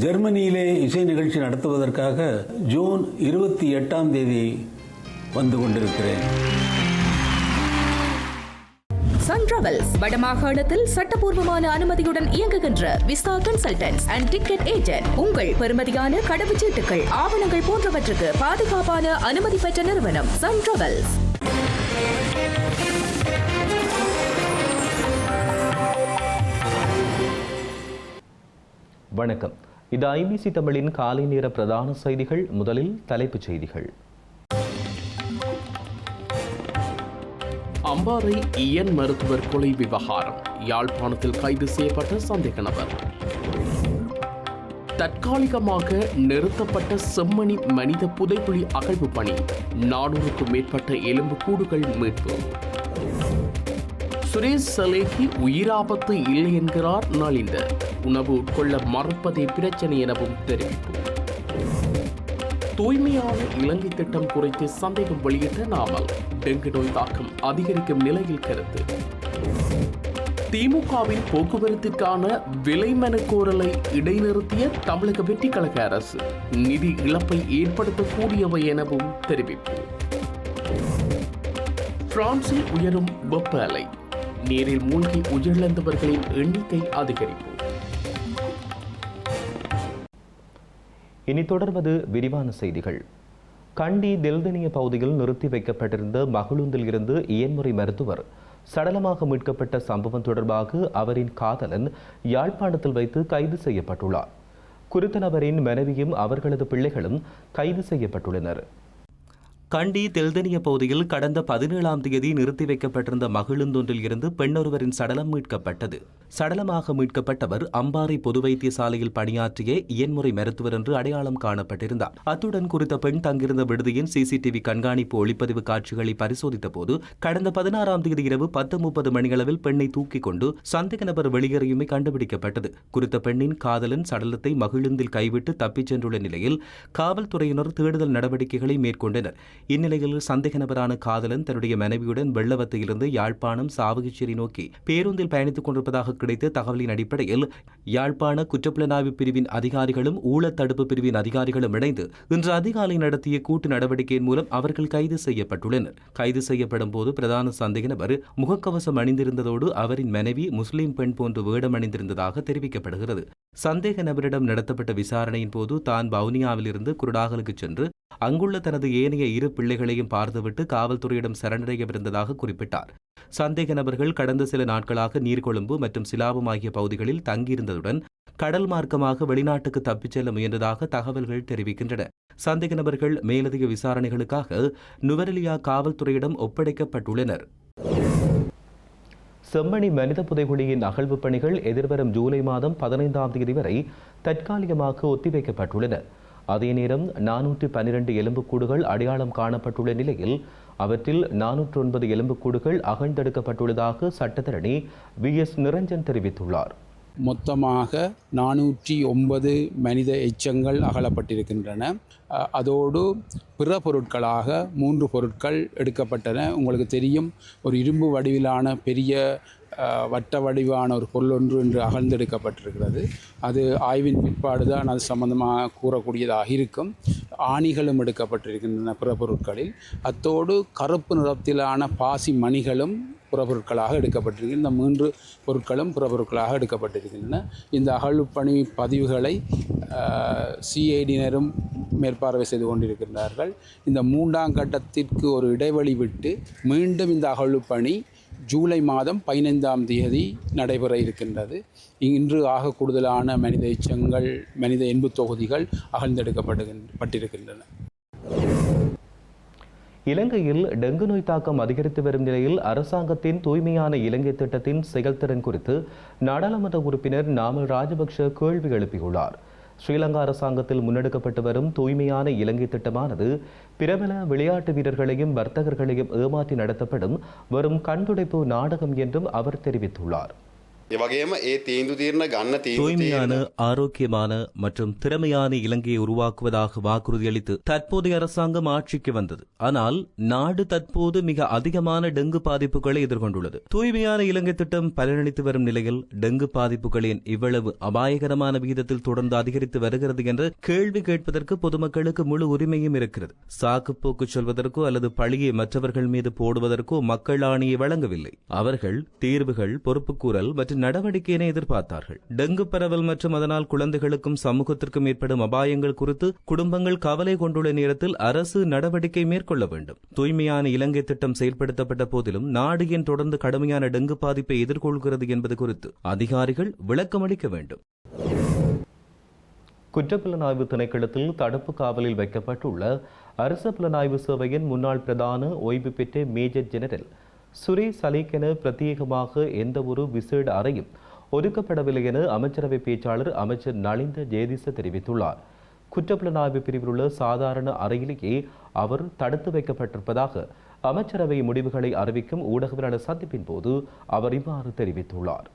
ஜெர்மனியிலே இசை நிகழ்ச்சி நடத்துவதற்காக ஜூன் 28ஆம் தேதி வந்து கொண்டிருக்கிறேன். சன் டிராவல்ஸ் வடமாகாணத்தில் சட்டபூர்வமான அனுமதியுடன் இயங்குகின்ற visa consultants and ticket agent. உங்கள் பெறுமதியான கடவுச்சீட்டுகள், ஆவணங்கள் போன்றவற்றுக்கு பாதுகாப்பான அனுமதி பெற்ற நிறுவனம் சன் டிராவல்ஸ். வணக்கம். இது ஐபிசி தமிழின் காலை நேர பிரதான செய்திகள். முதலில் தலைப்புச் செய்திகள். அம்பாறை இயன் மருத்துவர் கொலை விவகாரம். யாழ்ப்பாணத்தில் கைது செய்யப்பட்ட சந்தேக நபர். தற்காலிகமாக நிறுத்தப்பட்ட செம்மணி மனித புதைக்குழி அகழ்வு பணி. 400க்கும் மேற்பட்ட எலும்பு கூடுகள் மீட்பு. சுரேஷ் சலேகி உயிராபத்து இல்லை என்கிறார் நலிந்த. உணவு உட்கொள்ள மறுப்பதே பிரச்சனை எனவும் தெரிவிப்பு. தூய்மையான இலங்கை திட்டம் குறித்து சந்தேகம் வெளியிட்ட நாமல். டெங்கு நோய் தாக்கம் அதிகரிக்கும் நிலையில் கருத்து. திமுகவின் போக்குவரத்திற்கான விலை மனு கோரலை இடைநிறுத்திய தமிழக வெற்றி கழக அரசு. நிதி இழப்பை ஏற்படுத்தக்கூடியவை எனவும் தெரிவிப்பு. பிரான்சில் உயரும் வெப்ப அலை. நீரில் மூழ்கி உயிரிழந்தவர்களின் எண்ணிக்கை அதிகரிப்பு. இனி தொடர்வது விரிவான செய்திகள். கண்டி தில்தனிய பகுதியில் நிறுத்தி வைக்கப்பட்டிருந்த மகளுந்தில் இருந்து இயன்முறை மருத்துவர் சடலமாக மீட்கப்பட்ட சம்பவம் தொடர்பாக அவரின் காதலன் யாழ்ப்பாணத்தில் வைத்து கைது செய்யப்பட்டுள்ளார். குறித்த நபரின் மனைவியும் அவர்களது பிள்ளைகளும் கைது செய்யப்பட்டுள்ளனர். கண்டி தெல்தனிய பகுதியில் கடந்த 17ஆம் தேதி நிறுத்தி வைக்கப்பட்டிருந்த மகிழுந்தொன்றில் இருந்து பெண்ணொருவரின் சடலம் மீட்கப்பட்டது. சடலமாக மீட்கப்பட்டவர் அம்பாறை பொது வைத்தியசாலையில் பணியாற்றிய இயன்முறை மருத்துவர் என்று அடையாளம் காணப்பட்டிருந்தார். அத்துடன் குறித்த பெண் தங்கியிருந்த விடுதியின் சிசிடிவி கண்காணிப்பு ஒளிப்பதிவு காட்சிகளை பரிசோதித்த போது கடந்த 16ஆம் தேதி இரவு 10:30 மணியளவில் பெண்ணை தூக்கிக் கொண்டு சந்தேக நபர் வெளியேறியுமே கண்டுபிடிக்கப்பட்டது. குறித்த பெண்ணின் காதலன் சடலத்தை மகிழுந்தில் கைவிட்டு தப்பிச் சென்றுள்ள நிலையில் காவல்துறையினர் தேடுதல் நடவடிக்கைகளை மேற்கொண்டனர். இந்நிலையில் சந்தேக நபரான காதலன் தன்னுடைய மனைவியுடன் வெள்ளவத்தையிலிருந்து யாழ்ப்பாணம் சாவகச்சேரி நோக்கி பேருந்தில் பயணித்துக் கொண்டிருப்பதாக கிடைத்த தகவலின் அடிப்படையில் யாழ்ப்பாண குற்றப்புலனாய்வு பிரிவின் அதிகாரிகளும் ஊழத்தடுப்பு பிரிவின் அதிகாரிகளும் இணைந்து இன்று அதிகாலை நடத்திய கூட்டு நடவடிக்கையின் மூலம் அவர்கள் கைது செய்யப்பட்டுள்ளனர். கைது செய்யப்படும் போது பிரதான சந்தேக நபர் முகக்கவசம் அணிந்திருந்ததோடு அவரின் மனைவி முஸ்லிம் பெண் போன்று வேடம் அணிந்திருந்ததாக தெரிவிக்கப்படுகிறது. சந்தேக நபரிடம் நடத்தப்பட்ட விசாரணையின் போது தான் வவுனியாவிலிருந்து குருடாகலுக்கு சென்று அங்குள்ள தனது ஏனைய 2 பிள்ளைகளையும் பார்த்துவிட்டு காவல்துறையிடம் சரணடையவிருந்ததாக குறிப்பிட்டார். சந்தேக நபர்கள் கடந்த சில நாட்களாக நீர்கொழும்பு மற்றும் சிலாபம் ஆகிய பகுதிகளில் தங்கியிருந்ததுடன் கடல் மார்க்கமாக வெளிநாட்டுக்கு தப்பிச் செல்ல முயன்றதாக தகவல்கள் தெரிவிக்கின்றன. சந்தேக நபர்கள் மேலதிக விசாரணைகளுக்காக நுவரெலியா காவல்துறையிடம் ஒப்படைக்கப்பட்டுள்ளனர். செம்மணி மனித புதைகுழியின் அகழ்வு பணிகள் எதிர்வரும் ஜூலை மாதம் 15ஆம் தேதி வரை தற்காலிகமாக ஒத்திவைக்கப்பட்டுள்ளன. அதே நேரம் 412 எலும்புக்கூடுகள் அடையாளம் காணப்பட்டுள்ள நிலையில் அவற்றில் 409 எலும்புக்கூடுகள் அகழ்ந்தெடுக்கப்பட்டுள்ளதாக சட்டத்தரணி VS நிரஞ்சன் தெரிவித்துள்ளார். மொத்தமாக 409 மனித எச்சங்கள் அகலப்பட்டிருக்கின்றன. அதோடு பிற பொருட்களாக 3 பொருட்கள் எடுக்கப்பட்டன. உங்களுக்கு தெரியும், ஒரு இரும்பு வடிவிலான பெரிய வட்ட வடிவான ஒரு பொருள் ஒன்று என்று அகழ்ந்தெடுக்கப்பட்டிருக்கிறது. அது ஆய்வின் பிற்பாடு தான் அது சம்பந்தமாக கூறக்கூடியதாக இருக்கும். ஆணிகளும் எடுக்கப்பட்டிருக்கின்றன பிற பொருட்களில். அத்தோடு கருப்பு நிறத்திலான பாசி மணிகளும் புறப்பொருட்களாக எடுக்கப்பட்டிருக்கின்றன. இந்த 3 பொருட்களும் புறப்பொருட்களாக எடுக்கப்பட்டிருக்கின்றன. இந்த அகழ்வுப்பணி பதிவுகளை சிஐடியினரும் மேற்பார்வை செய்து கொண்டிருக்கின்றார்கள். இந்த 3ஆம் கட்டத்திற்கு ஒரு இடைவெளி விட்டு மீண்டும் இந்த அகழ்வுப்பணி ஜூலை மாதம் 15ஆம் தேதி நடைபெற இருக்கின்றது. இன்று ஆக கூடுதலான மனித எச்சங்கள், மனித எண்பு தொகுதிகள் அகழ்ந்தெடுக்கப்பட்டிருக்கின்றன. இலங்கையில் டெங்கு நோய் தாக்கம் அதிகரித்து வரும் நிலையில் அரசாங்கத்தின் தூய்மையான இலங்கை திட்டத்தின் செயல்திறன் குறித்து நாடாளுமன்ற உறுப்பினர் நாமல் ராஜபக்ஷ கேள்வி எழுப்பியுள்ளார். ஸ்ரீலங்கா அரசாங்கத்தில் முன்னெடுக்கப்பட்டு வரும் தூய்மையான இலங்கை திட்டமானது பிரபல விளையாட்டு வீரர்களையும் வர்த்தகர்களையும் ஏமாற்றி நடத்தப்படும் வரும் கண்துடைப்பு நாடகம் என்றும் அவர் தெரிவித்துள்ளார். ඒ වගේම ඒ තීන්දුව తీරන ගන්න தூய்மையான ஆரோக்கியமான மற்றும் திறமையான இலங்கையை உருவாக்குவதாக வாக்குறுதியளித்து தற்போதைய அரசாங்கம் ஆட்சிக்கு வந்தது. ஆனால் நாடு தற்போது மிக அதிகமான டெங்கு பாதிப்புகளை எதிர்கொண்டுள்ளது. தூய்மையான இலங்கை திட்டம் பலனளித்து வரும் நிலையில் டெங்கு பாதிப்புகளின் இவ்வளவு அபாயகரமான விகிதத்தில் தொடர்ந்து அதிகரித்து வருகிறது என்று கேள்வி கேட்பதற்கு பொதுமக்களுக்கு முழு உரிமையும் இருக்கிறது. சாக்குப்போக்கு சொல்வதற்கோ அல்லது பழியை மற்றவர்கள் மீது போடுவதற்கோ மக்கள் ஆணையை வழங்கவில்லை. அவர்கள் தீர்வுகள், பொறுப்புக்கூறல் மற்றும் நடவடிக்கையினை எதிர்பார்த்தார்கள். டெங்கு பரவல் மற்றும் அதனால் குழந்தைகளுக்கும் சமூகத்திற்கும் ஏற்படும் அபாயங்கள் குறித்து குடும்பங்கள் கவலை கொண்டுள்ள நேரத்தில் அரசு நடவடிக்கை மேற்கொள்ள வேண்டும். தூய்மையான இலங்கை திட்டம் செயல்படுத்தப்பட்ட போதிலும் நாடு ஏன் தொடர்ந்து கடுமையான டெங்கு பாதிப்பை எதிர்கொள்கிறது என்பது குறித்து அதிகாரிகள் விளக்கமளிக்க வேண்டும். குற்றப்புலனாய்வு திணைக்களத்தில் தடுப்பு காவலில் வைக்கப்பட்டுள்ள அரசு புலனாய்வு சேவையின் முன்னாள் பிரதான ஓய்வு பெற்ற மேஜர் ஜெனரல் சுரேஷ் அலிக்கென பிரத்யேகமாக எந்த ஒரு விசேட அறையும் ஒதுக்கப்படவில்லை என அமைச்சரவை பேச்சாளர் அமைச்சர் நலிந்த ஜெயதிச தெரிவித்துள்ளார். குற்றப்புலனாய்வு பிரிவில் உள்ள சாதாரண அறையிலேயே அவர் தடுத்து வைக்கப்பட்டிருப்பதாக அமைச்சரவை முடிவுகளை அறிவிக்கும் ஊடகவியலாளர் சந்திப்பின் போது அவர் இவ்வாறு தெரிவித்துள்ளார்.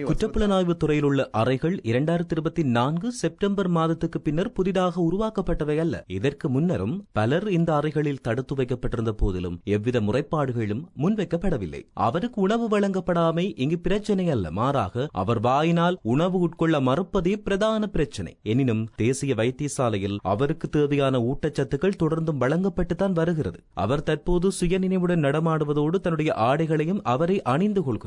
குற்றப்புலனாய்வு துறையில் உள்ள அறைகள் 2024 செப்டம்பர் மாதத்துக்கு பின்னர் புதிதாக உருவாக்கப்பட்டவை அல்ல. இதற்கு முன்னரும் பலர் இந்த அறைகளில் தடுத்து வைக்கப்பட்டிருந்த போதிலும் எவ்வித முறைப்பாடுகளும் முன்வைக்கப்படவில்லை. அவருக்கு உணவு வழங்கப்படாமை இங்கு பிரச்சனை அல்ல, மாறாக அவர் வாயினால் உணவு உட்கொள்ள மறுப்பதே பிரதான பிரச்சனை. எனினும் தேசிய வைத்தியசாலையில் அவருக்கு தேவையான ஊட்டச்சத்துக்கள் தொடர்ந்தும் வழங்கப்பட்டுத்தான் வருகிறது. அவர் தற்போது சுயநினைவுடன் நடமாடுவதோடு தன்னுடைய ஆடைகளையும் அவரை அணிந்து கொள்கிறார்.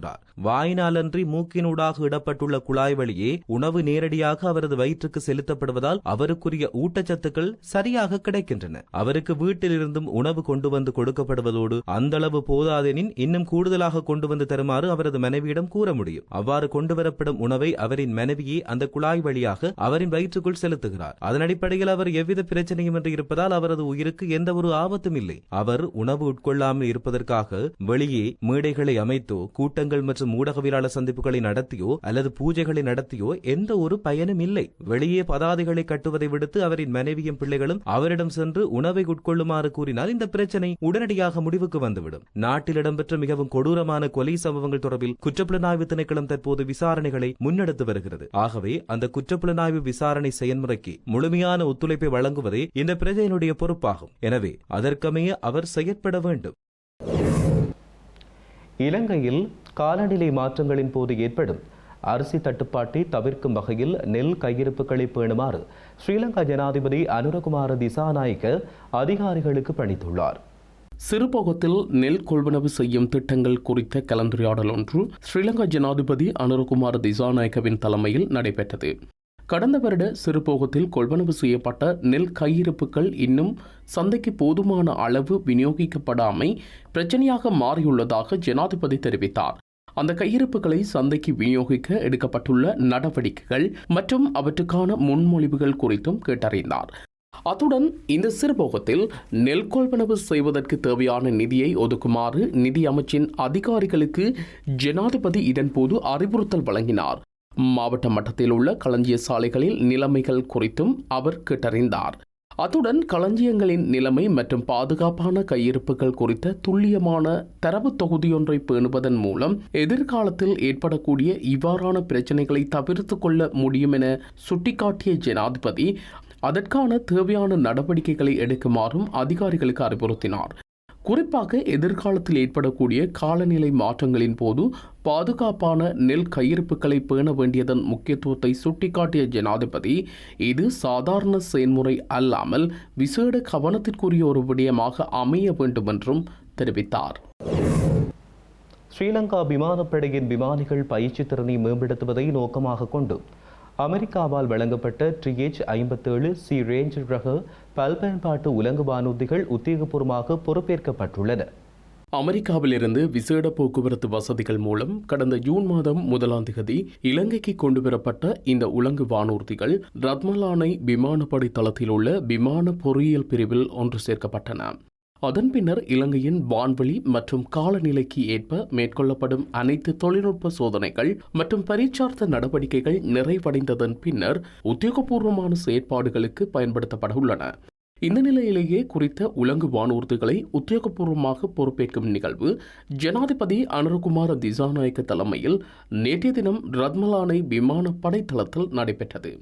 வாயினாலன்றி மூக்கினூடாக இடப்பட்டுள்ள குழாய் வழியே உணவு நேரடியாக அவரது வயிற்றுக்கு செலுத்தப்படுவதால் அவருக்குரிய ஊட்டச்சத்துக்கள் சரியாக கிடைக்கின்றன. அவருக்கு வீட்டிலிருந்தும் உணவு கொண்டு வந்து கொடுக்கப்படுவதோடு அந்த அளவு போதாதெனின் இன்னும் கூடுதலாக கொண்டு வந்து தருமாறு அவரது மனைவியிடம் கூற முடியும். அவ்வாறு கொண்டுவரப்படும் உணவை அவரின் மனைவியே அந்த குழாய் வழியாக அவரின் வயிற்றுக்குள் செலுத்துகிறார். அதன் அடிப்படையில் அவர் எவ்வித பிரச்சனையும் இன்றி இருப்பதால் அவரது உயிருக்கு எந்த ஒரு ஆபத்தும் இல்லை. அவர் உணவு உட்கொள்ளாமல் இருப்பதற்காக வெளியே மேடைகளை அமைத்தோ கூட்டங்கள் மற்றும் ஊடகவியலாளர் சந்திப்புகளை நடத்தியோ அல்லது பூஜைகளை நடத்தியோ எந்த ஒரு பயனும் இல்லை. வெளியே பதாதைகளை கட்டுவதை விடுத்து அவரின் மனைவியும் பிள்ளைகளும் அவரிடம் சென்று உணவை உட்கொள்ளுமாறு கூறினால் இந்த பிரச்சனை உடனடியாக முடிவுக்கு வந்துவிடும். நாட்டில் இடம்பெற்ற மிகவும் கொடூரமான கொலை சம்பவங்கள் தொடர்பில் குற்றப்புலனாய்வு திணைக்களம் தற்போது விசாரணைகளை முன்னெடுத்து வருகிறது. ஆகவே அந்த குற்றப்புலனாய்வு விசாரணை செயல்முறைக்கு முழுமையான ஒத்துழைப்பை வழங்குவதே இந்த பிரஜையினுடைய பொறுப்பாகும். எனவே அதற்கமைய அவர் செயற்பட வேண்டும். இலங்கையில் காலநிலை மாற்றங்களின் போது ஏற்படும் அரிசி தட்டுப்பாட்டை தவிர்க்கும் வகையில் நெல் கையிருப்புகளை பேணுமாறு ஸ்ரீலங்கா ஜனாதிபதி அனுரகுமார திசாநாயக்க அதிகாரிகளுக்கு பணித்துள்ளார். சிறுபோகத்தில் நெல் கொள்வனவு செய்யும் திட்டங்கள் குறித்த கலந்துரையாடல் ஒன்று ஸ்ரீலங்கா ஜனாதிபதி அனுரகுமார திசாநாயக்கவின் தலைமையில் நடைபெற்றது. கடந்த வருட சிறுபோகத்தில் கொள்வனவு செய்யப்பட்ட நெல் கையிருப்புகள் இன்னும் சந்தைக்கு போதுமான அளவு விநியோகிக்கப்படாமை பிரச்சனையாக மாறியுள்ளதாக ஜனாதிபதி தெரிவித்தார். அந்த கையிருப்புகளை சந்தைக்கு விநியோகிக்க எடுக்கப்பட்டுள்ள நடவடிக்கைகள் மற்றும் அவற்றுக்கான முன்மொழிவுகள் குறித்தும் கேட்டறிந்தார். அத்துடன் இந்த சிறுபோகத்தில் நெல் கொள்வனவு செய்வதற்கு தேவையான நிதியை ஒதுக்குமாறு நிதி அமைச்சின் அதிகாரிகளுக்கு ஜனாதிபதி இதன்போது அறிவுறுத்தல் வழங்கினார். மாவட்ட மட்டத்தில் உள்ள களஞ்சிய சாலைகளில் நிலைமைகள் குறித்தும் அவர் கேட்டறிந்தார். அத்துடன் களஞ்சியங்களின் நிலைமை மற்றும் பாதுகாப்பான கையிருப்புகள் குறித்த துல்லியமான தரவு தொகுதியொன்றை பேணுவதன் மூலம் எதிர்காலத்தில் ஏற்படக்கூடிய இவ்வாறான பிரச்சனைகளை தவிர்த்து கொள்ள முடியும் என சுட்டிக்காட்டிய ஜனாதிபதி அதற்கான தேவையான நடவடிக்கைகளை எடுக்குமாறும் அதிகாரிகளுக்கு அறிவுறுத்தினார். குறிப்பாக எதிர்காலத்தில் ஏற்படக்கூடிய காலநிலை மாற்றங்களின் போது பாதுகாப்பான நெல் கையிருப்புகளை பேண வேண்டியதன் முக்கியத்துவத்தை சுட்டிக்காட்டிய ஜனாதிபதி இது சாதாரண செயல்முறை அல்லாமல் விசேட கவனத்திற்குரிய ஒரு விடயமாக அமைய வேண்டும் என்றும் தெரிவித்தார். ஸ்ரீலங்கா விமானப்படையின் விமானிகள் பயிற்சி திறனை மேம்படுத்துவதை நோக்கமாக கொண்டு அமெரிக்காவால் வழங்கப்பட்ட TH-57C ரேஞ்சர் ரக பல்பயன்பாட்டு உலங்கு வானூர்திகள் உத்தியோகபூர்வமாக பொறுப்பேற்கப்பட்டுள்ளன. அமெரிக்காவிலிருந்து விசேட போக்குவரத்து வசதிகள் மூலம் கடந்த ஜூன் மாதம் 1ஆம் தேதி இலங்கைக்கு கொண்டுவரப்பட்ட இந்த உலங்கு வானூர்திகள் ரத்மலானை விமானப்படை தளத்தில் உள்ள விமான பொறியியல் பிரிவில் ஒன்று சேர்க்கப்பட்டன. அதன் பின்னர் இலங்கையின் வான்வெளி மற்றும் காலநிலைக்கு ஏற்ப மேற்கொள்ளப்படும் அனைத்து தொழில்நுட்ப சோதனைகள் மற்றும் பரீட்சார்த்த நடவடிக்கைகள் நிறைவடைந்ததன் பின்னர் உத்தியோகபூர்வமான செயற்பாடுகளுக்கு பயன்படுத்தப்பட உள்ளன. இந்த நிலையிலேயே குறித்த உலங்கு வானூர்திகளை உத்தியோகபூர்வமாக பொறுப்பேற்கும் நிகழ்வு ஜனாதிபதி அனுரகுமார திசாநாயக்க தலைமையில் நேற்றைய தினம் ரத்மலானை விமானப்படை தளத்தில் நடைபெற்றது.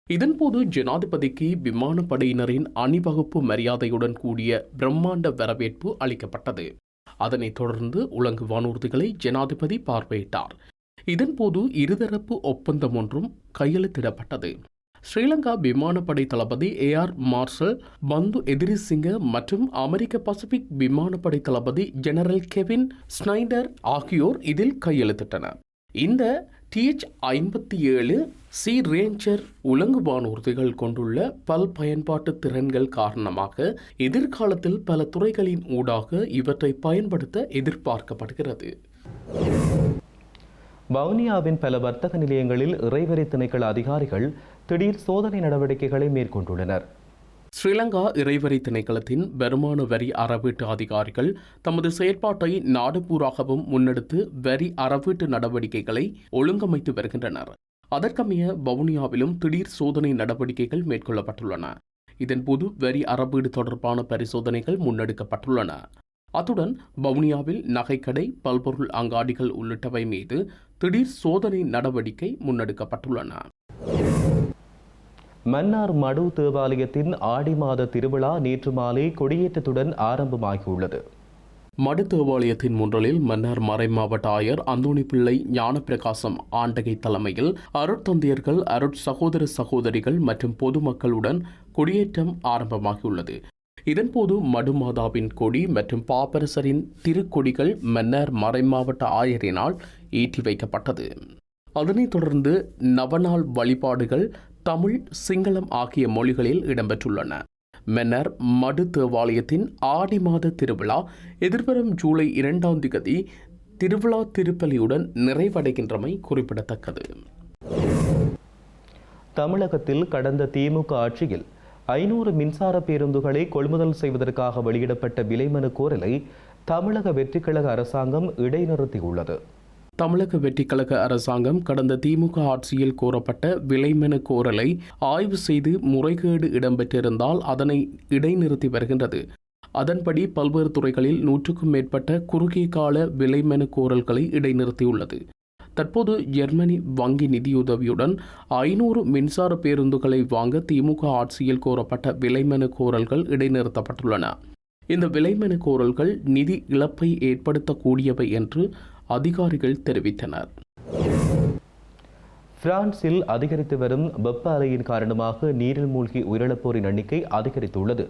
இதன்போது ஜனாதிபதிக்கு விமானப்படையினரின் அணிவகுப்பு மரியாதையுடன் கூடிய பிரம்மாண்ட வரவேற்பு அளிக்கப்பட்டது. அதனைத் தொடர்ந்து உலங்கு வானூர்திகளை ஜனாதிபதி பார்வையிட்டார். இதன்போது இருதரப்பு ஒப்பந்தம் ஒன்றும் கையெழுத்திடப்பட்டது. ஸ்ரீலங்கா விமானப்படை தளபதி ஏஆர் மார்ஷல் பந்து எதிரிசிங்க மற்றும் அமெரிக்க பசிபிக் விமானப்படை தளபதி ஜெனரல் கெவின் ஸ்னைடர் ஆகியோர் இதில் கையெழுத்திட்டனர். இந்த TH-57 சி ரேஞ்சர் உலங்கு வானூர்திகள் கொண்டுள்ள பல் பயன்பாட்டு திறன்கள் காரணமாக எதிர்காலத்தில் பல துறைகளின் ஊடாக இவற்றை பயன்படுத்த எதிர்பார்க்கப்படுகிறது. வவுனியாவின் பல வர்த்தக நிலையங்களில் இறைவரி திணைக்கள அதிகாரிகள் திடீர் சோதனை நடவடிக்கைகளை மேற்கொண்டுள்ளனர். ஸ்ரீலங்கா இறைவரி திணைக்களத்தின் வருமான வரி அறவீட்டு அதிகாரிகள் தமது செயற்பாட்டை நாடுபூராகவும் முன்னெடுத்து வரி அறவீட்டு நடவடிக்கைகளை ஒழுங்கமைத்து வருகின்றனர். அதற்கமைய வவுனியாவிலும் திடீர் சோதனை நடவடிக்கைகள் மேற்கொள்ளப்பட்டுள்ளன. இதன்போது வரி அறவீடு தொடர்பான பரிசோதனைகள் முன்னெடுக்கப்பட்டுள்ளன. அத்துடன் வவுனியாவில் நகைக்கடை, பல்பொருள் அங்காடிகள் உள்ளிட்டவை மீது திடீர் சோதனை நடவடிக்கை முன்னெடுக்கப்பட்டுள்ளன. மன்னார் மடு தேவாலயத்தின் ஆடி மாத திருவிழா நேற்று மாலை கொடியேற்றத்துடன் ஆரம்பமாகியுள்ளது. மடு தேவாலயத்தின் முன்றலில் மன்னார் மறைமாவட்ட ஆயர் அந்தோணி பிள்ளை ஞானப்பிரகாசம் ஆண்டகை தலைமையில் அருட்தந்தையர்கள், அருட் சகோதர சகோதரிகள் மற்றும் பொதுமக்களுடன் கொடியேற்றம் ஆரம்பமாகியுள்ளது. இதன்போது மடுமாதாவின் கொடி மற்றும் பாப்பரசரின் திருக்கொடிகள் மன்னார் மறைமாவட்ட ஆயரினால் ஏற்றி வைக்கப்பட்டது. அதனைத் தொடர்ந்து நவநாள் வழிபாடுகள் தமிழ், சிங்களம் ஆகிய மொழிகளில் இடம்பெற்றுள்ளன. மன்னார் மடு தேவாலயத்தின் ஆடி மாத திருவிழா எதிர்வரும் ஜூலை 2ஆம் தேதி திருவிழா திருப்பலியுடன் நிறைவடைகின்றமை குறிப்பிடத்தக்கது. தமிழகத்தில் கடந்த திமுக ஆட்சியில் 500 மின்சார பேருந்துகளை கொள்முதல் செய்வதற்காக வெளியிடப்பட்ட விலைமனு கோரலை தமிழக வெற்றிக்கழக அரசாங்கம் இடைநிறுத்தியுள்ளது. தமிழக வெற்றிக்கழக அரசாங்கம் கடந்த திமுக ஆட்சியில் கோரப்பட்ட விலைமனு கோரலை ஆய்வு செய்து முறைகேடு இடம்பெற்றிருந்தால் அதனை இடைநிறுத்தி வருகின்றது. அதன்படி பல்வேறு துறைகளில் 100க்கும் மேற்பட்ட குறுகிய கால விலைமனு கோரல்களை இடைநிறுத்தியுள்ளது. தற்போது ஜெர்மனி வங்கி நிதியுதவியுடன் 500 மின்சார பேருந்துகளை வாங்க திமுக ஆட்சியில் கோரப்பட்ட விலைமனு கோரல்கள் இடைநிறுத்தப்பட்டுள்ளன. இந்த விலைமனு கோரல்கள் நிதி இழப்பை ஏற்படுத்தக்கூடியவை என்று அதிகாரிகள் தெரிவித்தனர். பிரான்சில் அதிகரித்து வரும் வெப்ப அலையின் காரணமாக நீரில் மூழ்கி உயிரிழப்போரின் எண்ணிக்கை அதிகரித்துள்ளது.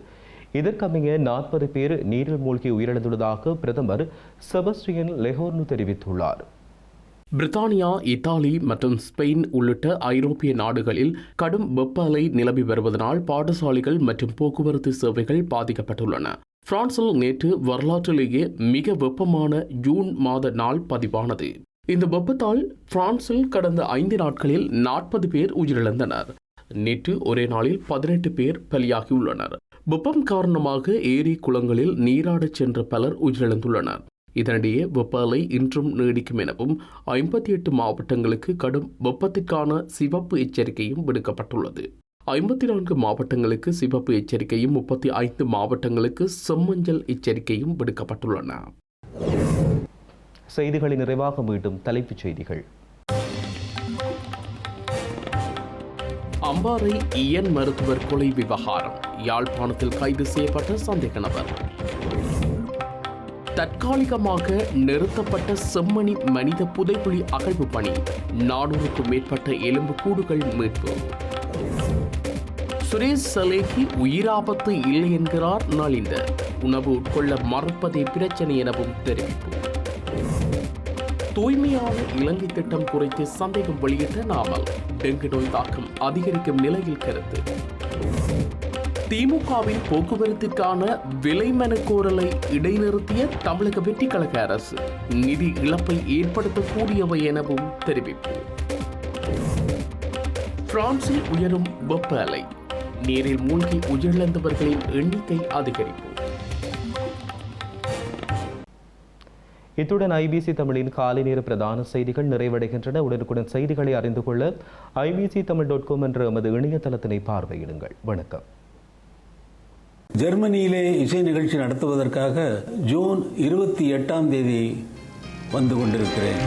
இதற்கமைய 40 பேர் நீரில் மூழ்கி உயிரிழந்துள்ளதாக பிரதமர் செபஸ்டியன் லெஹோர்னு தெரிவித்துள்ளார். பிரித்தானியா, இத்தாலி மற்றும் ஸ்பெயின் உள்ளிட்ட ஐரோப்பிய நாடுகளில் கடும் வெப்ப அலை நிலவி வருவதனால் பாடசாலைகள் மற்றும் போக்குவரத்து சேவைகள் பாதிக்கப்பட்டுள்ளன. பிரான்சில் நேற்று வரலாற்றிலேயே மிக வெப்பமான ஜூன் மாத நாள் பதிவானது. இந்த வெப்பத்தால் பிரான்சில் கடந்த 5 நாட்களில் 40 பேர் உயிரிழந்தனர். நேற்று ஒரே நாளில் 18 பேர் பலியாகியுள்ளனர். வெப்பம் காரணமாக ஏரி, குளங்களில் நீராடச் சென்ற பலர் உயிரிழந்துள்ளனர். இதனிடையே வெப்ப அலை இன்றும் நீடிக்கும் எனவும் 58 மாவட்டங்களுக்கு கடும் வெப்பத்திற்கான சிவப்பு எச்சரிக்கையும் விடுக்கப்பட்டுள்ளது. 54 மாவட்டங்களுக்கு சிவப்பு எச்சரிக்கையும் 35 மாவட்டங்களுக்கு செம்மஞ்சள் எச்சரிக்கையும் விடுக்கப்பட்டுள்ளன. செய்திகளின் நிறைவாக மீண்டும் தலைப்புச் செய்திகள். அம்பாறை இயன் மருத்துவர் கொலை விவகாரம், யாழ்ப்பாணத்தில் கைது செய்யப்பட்ட சந்தேக நபர். தற்காலிகமாக நிறுத்தப்பட்ட செம்மணி மனித புதைக்குழி அகழ்வு பணி, 400க்கும் மேற்பட்ட எலும்பு கூடுகள் மீட்பு. சுரேஷ் சலேகி உயிராபத்து இல்லை என்கிறார் நலிந்த, உணவு உட்கொள்ள மறுப்பதே பிரச்சனை எனவும் தெரிவிப்பு. தூய்மையான இலங்கை திட்டம் குறித்து சந்தேகம் வெளியிட்ட நாமல், டெங்கு நோய் தாக்கம் அதிகரிக்கும் நிலையில் கருத்து. திமுகவின் போக்குவரத்திற்கான விலைமனு கோரலை இடைநிறுத்திய தமிழக வெற்றிக்கழக அரசு, நிதி இழப்பை ஏற்படுத்தக்கூடியவை எனவும் தெரிவிப்பு. பிரான்சில் உயரும் வெப்ப அலை, நீரில் மூழ்கி உயிரிழந்தவர்களின் எண்ணிக்கை அதிகரிப்பு. இத்துடன் ஐபிசி தமிழின் காலை நேர பிரதான செய்திகள் நிறைவடைகின்றன. உடனுக்குடன் செய்திகளை அறிந்து கொள்ள ibctamil.com என்ற எமது இணையதளத்தினை பார்வையிடுங்கள். வணக்கம். ஜெர்மனியிலே இசை நிகழ்ச்சி நடத்துவதற்காக ஜூன் 28ஆம் தேதி வந்து கொண்டிருக்கிறேன்.